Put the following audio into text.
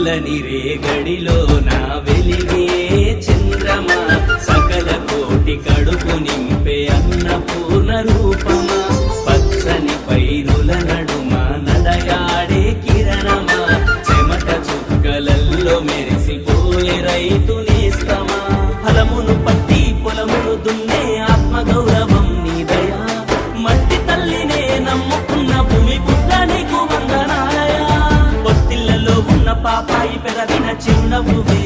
తెల్లని రేగడిలో నా వెలిగే చంద్రమా సకల కోటి కడుపు నింపే అన్నపూర్ణ రూపమా పచ్చని పైరుల నడుమ నడయాడే కిరణమా చెమట చుక్కలల్లో మెరిసిపోయే రైతు నేస్తమా ఫలమును పట్టి పొలమును దున్నే ఆత్మగౌరవం నీదయా మట్టి తల్లినే నమ్ముకున్న భూమి పుట్ట నీకు వందనాలయా పొత్తిళ్లలో ఉన్న పాపాయి పెరగిన చిరునవ్వువే